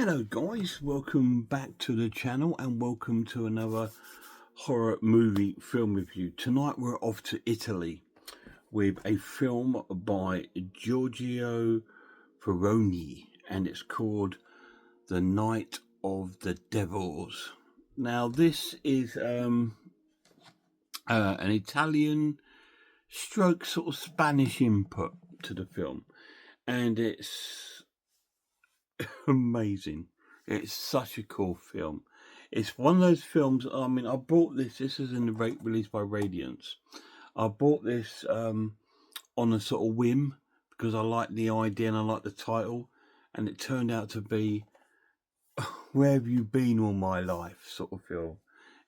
Hello guys, welcome back to the channel and welcome to another horror movie film review. Tonight we're off to Italy with a film by Giorgio Ferroni and it's called The Night of the Devils. Now this is an Italian stroke sort of Spanish input to the film and it's amazing. It's such a cool film. It's one of those films. I mean, I bought this. This is in the rate released by Radiance. I bought this on a sort of whim because I like the idea and I like the title, and it turned out to be "Where Have You Been All My Life" sort of film.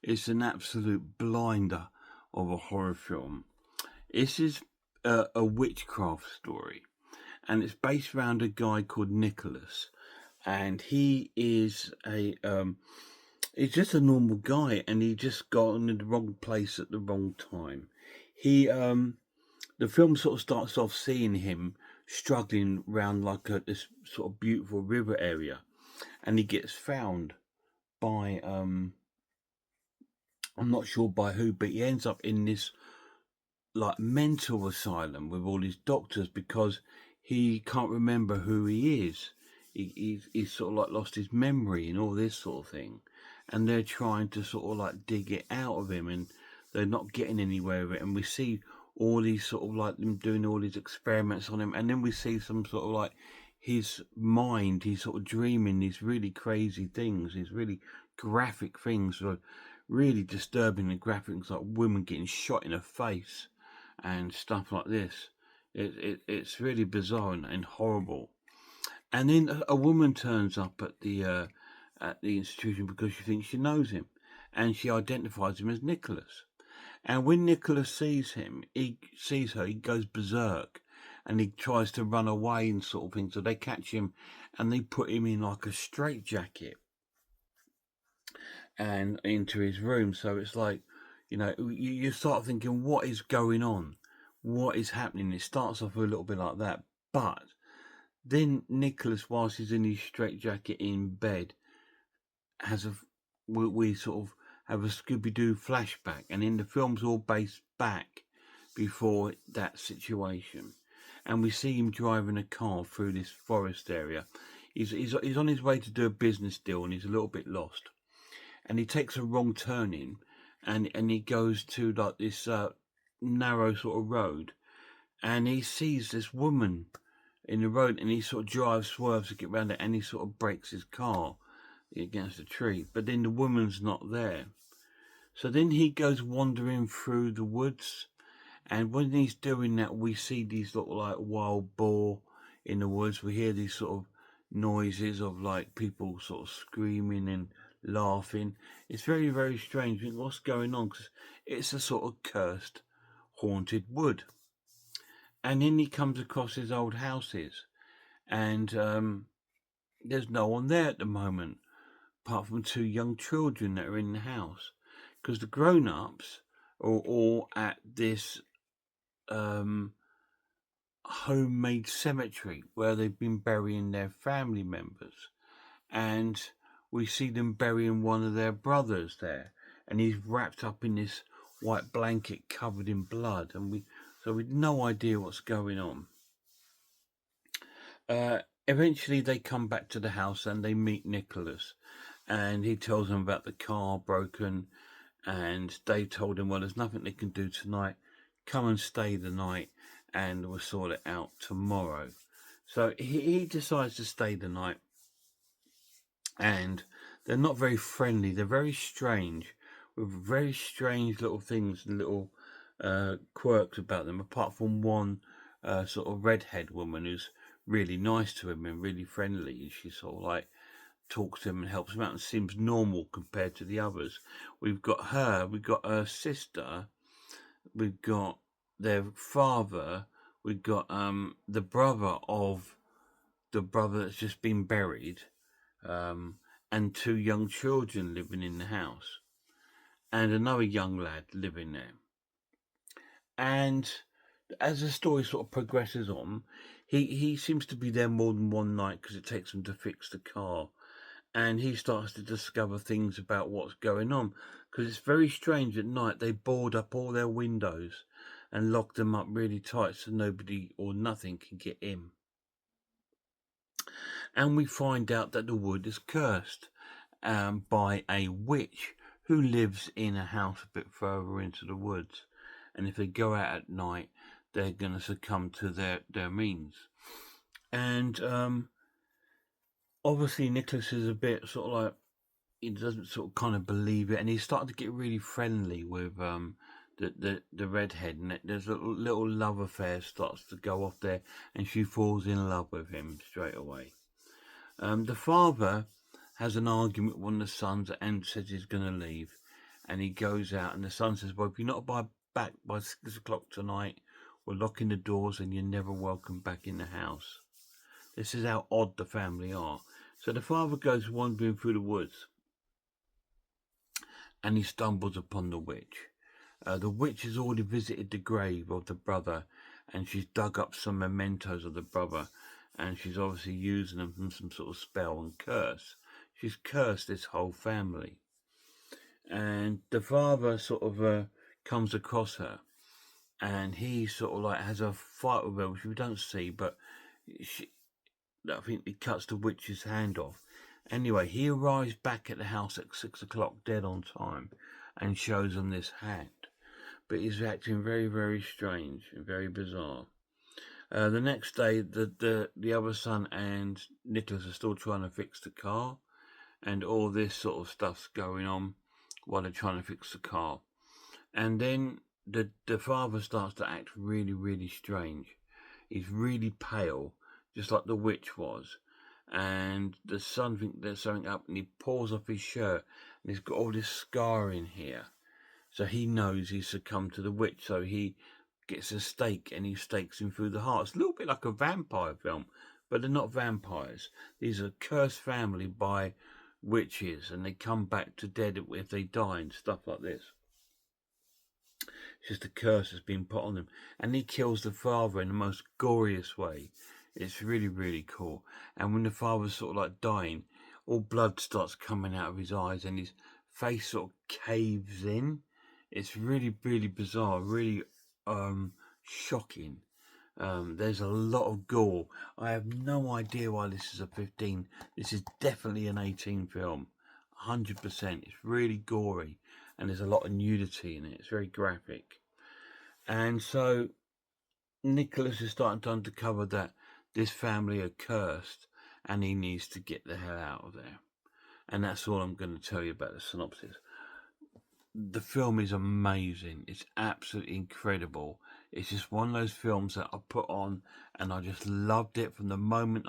It's an absolute blinder of a horror film. This is a witchcraft story, and it's based around a guy called Nicholas, and he is he's just a normal guy, and he just got in the wrong place at the wrong time. The film sort of starts off seeing him struggling around like this sort of beautiful river area, and he gets found by I'm not sure by who, but he ends up in this like mental asylum with all his doctors because he can't remember who he is. He's sort of like lost his memory and all this sort of thing, and they're trying to sort of like dig it out of him, and they're not getting anywhere with it. And we see all these sort of like them doing all these experiments on him, and then we see some sort of like his mind. He's sort of dreaming these really crazy things, these really graphic things, sort of really disturbing and graphic things like women getting shot in the face and stuff like this. It's really bizarre and horrible. And then a woman turns up at the institution because she thinks she knows him, and she identifies him as Nicholas. And when Nicholas sees him, he sees her, he goes berserk, and he tries to run away and sort of thing. So they catch him, and they put him in like a straitjacket and into his room. So it's like, you start thinking, what is going on? What is happening? It starts off a little bit like that, but then Nicholas, whilst he's in his straitjacket in bed, has we sort of have a Scooby Doo flashback, and in the film's all based back before that situation, and we see him driving a car through this forest area. He's on his way to do a business deal, and he's a little bit lost, and he takes a wrong turn in, and he goes to like this narrow sort of road, and he sees this woman in the road, and he sort of swerves to get around it, and he sort of breaks his car against a tree. But then the woman's not there. So then he goes wandering through the woods, and when he's doing that, we see these little like wild boar in the woods. We hear these sort of noises of like people sort of screaming and laughing. It's very, very strange. You think, what's going on? Because it's a sort of cursed, haunted wood. And then he comes across his old houses, and there's no one there at the moment, apart from two young children that are in the house, because the grown-ups are all at this homemade cemetery where they've been burying their family members, and we see them burying one of their brothers there, and he's wrapped up in this white blanket covered in blood, and we've no idea what's going on. Eventually they come back to the house and they meet Nicholas, and he tells them about the car broken, and they told him, well, there's nothing they can do tonight. Come and stay the night, and we'll sort it out tomorrow. So he decides to stay the night, and they're not very friendly. They're very strange, with very strange little things and little quirks about them, apart from one sort of redhead woman who's really nice to him and really friendly. She sort of like talks to him and helps him out and seems normal compared to the others. We've got her sister, we've got their father, we've got the brother of the brother that's just been buried, and two young children living in the house, and another young lad living there. And as the story sort of progresses on, he seems to be there more than one night because it takes him to fix the car. and he starts to discover things about what's going on, because it's very strange. At night they board up all their windows and lock them up really tight so nobody or nothing can get in. And we find out that the wood is cursed by a witch who lives in a house a bit further into the woods, and if they go out at night they're going to succumb to their means. And obviously Nicholas is a bit sort of like, he doesn't sort of kind of believe it, and he's starting to get really friendly with the redhead, and there's a little love affair starts to go off there, and she falls in love with him straight away. The father has an argument with one of the sons and says he's going to leave, and he goes out, and the son says, well, if you're not back by 6 o'clock tonight, we're locking the doors and you're never welcome back in the house. This is how odd the family are. So the father goes wandering through the woods, and he stumbles upon the witch. The witch has already visited the grave of the brother, and she's dug up some mementos of the brother, and she's obviously using them from some sort of spell and curse. She's cursed this whole family. And the father sort of comes across her, and he sort of like has a fight with her, which we don't see, but I think he cuts the witch's hand off. Anyway, he arrives back at the house at 6 o'clock, dead on time, and shows them this hand. But he's acting very, very strange and very bizarre. The next day, the other son and Nicholas are still trying to fix the car, and all this sort of stuff's going on while they're trying to fix the car. And then the father starts to act really, really strange. He's really pale, just like the witch was. And the son thinks there's something up, and he pulls off his shirt, and he's got all this scarring here. So he knows he's succumbed to the witch, so he gets a stake and he stakes him through the heart. It's a little bit like a vampire film, but they're not vampires. These are a cursed family by witches, and they come back to dead if they die and stuff like this. It's just a curse that's been put on them. And he kills the father in the most goriest way. It's really, really cool. And when the father's sort of like dying, all blood starts coming out of his eyes and his face sort of caves in. It's really, really bizarre, really shocking. There's a lot of gore. I have no idea why this is a 15. This is definitely an 18 film. 100%. It's really gory, and there's a lot of nudity in it. It's very graphic. And so Nicholas is starting to uncover that this family are cursed, and he needs to get the hell out of there. And that's all I'm going to tell you about the synopsis. The film is amazing. It's absolutely incredible. It's just one of those films that I put on, and I just loved it from the moment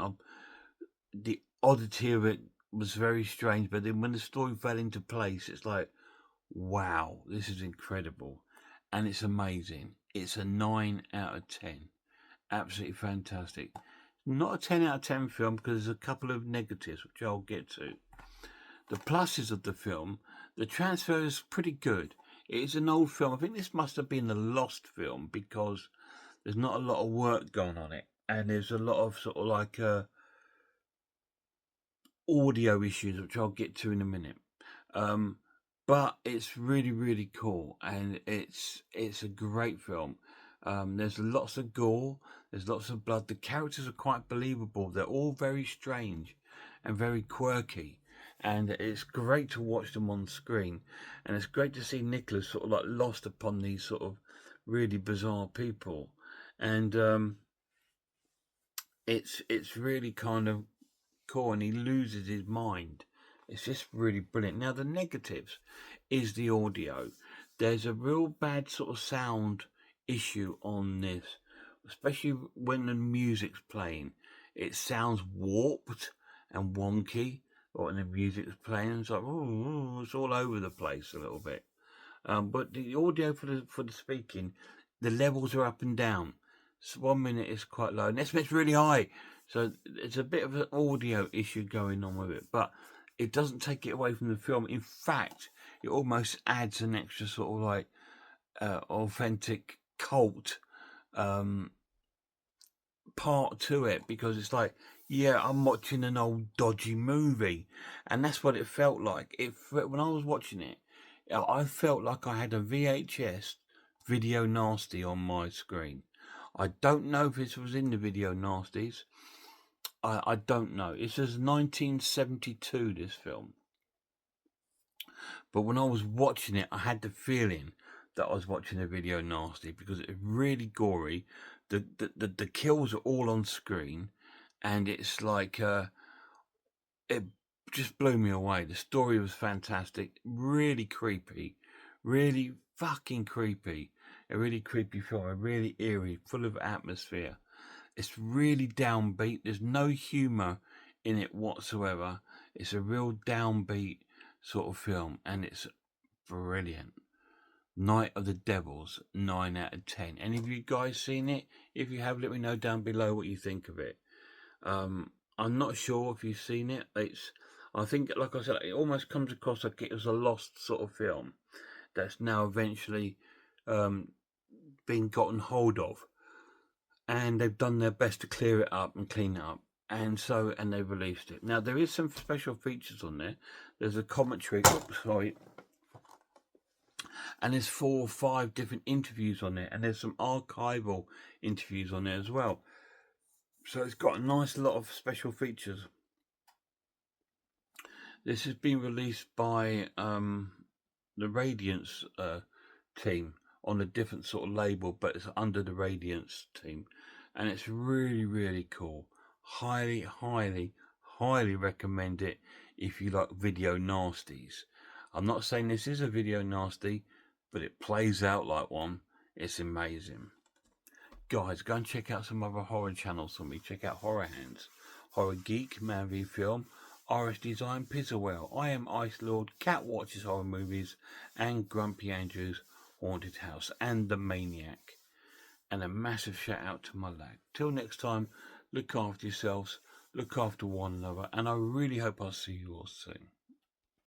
the oddity of it was very strange, but then when the story fell into place, it's like, wow, this is incredible. And it's amazing. It's a 9 out of 10. Absolutely fantastic. Not a 10 out of 10 film, because there's a couple of negatives, which I'll get to. The pluses of the film, the transfer is pretty good. It is an old film. I think this must have been a lost film, because there's not a lot of work going on it. And there's a lot of sort of like audio issues, which I'll get to in a minute. But it's really, really cool, and it's a great film. There's lots of gore, there's lots of blood. The characters are quite believable. They're all very strange and very quirky, and it's great to watch them on screen. And it's great to see Nicholas sort of like lost upon these sort of really bizarre people, and it's really kind of cool, and he loses his mind. It's just really brilliant. Now, the negatives is the audio. There's a real bad sort of sound issue on this, especially when the music's playing. It sounds warped and wonky, or when the music's playing. It's like, oh, it's all over the place a little bit. But the audio for the speaking, the levels are up and down. So 1 minute is quite low, next minute's really high. So it's a bit of an audio issue going on with it, but it doesn't take it away from the film. In fact, it almost adds an extra sort of like authentic cult part to it, because it's like Yeah, I'm watching an old dodgy movie, and that's what it felt like. When I was watching it, I felt like I had a VHS video nasty on my screen. I don't know if this was in the video nasties. I don't know. It says 1972, this film. But when I was watching it, I had the feeling that I was watching a video nasty because it's really gory. The kills are all on screen, and it's like it just blew me away. The story was fantastic, really creepy, really fucking creepy. A really creepy film, a really eerie, full of atmosphere. It's really downbeat. There's no humour in it whatsoever. It's a real downbeat sort of film, and it's brilliant. Night of the Devils, 9 out of 10. Any of you guys seen it? If you have, let me know down below what you think of it. I'm not sure if you've seen it. I think, like I said, it almost comes across like it was a lost sort of film that's now eventually been gotten hold of, and they've done their best to clear it up and clean it up, and they've released it. Now there is some special features on there. There's a commentary. Oops, sorry. And there's 4 or 5 different interviews on there, and there's some archival interviews on there as well. So it's got a nice lot of special features. This has been released by the Radiance team on a different sort of label, but it's under the Radiance team, and it's really, really cool. Highly, highly, highly recommend it if you like video nasties. I'm not saying this is a video nasty, but it plays out like one. It's amazing. Guys, go and check out some other horror channels for me. Check out Horror Hands, Horror Geek, Man v Film, RS Design, Pizzawell, I Am Ice Lord, Cat Watches Horror Movies, and Grumpy Andrew's Haunted House, and The Maniac. And a massive shout out to my lad. Till next time, look after yourselves, look after one another, and I really hope I'll see you all soon.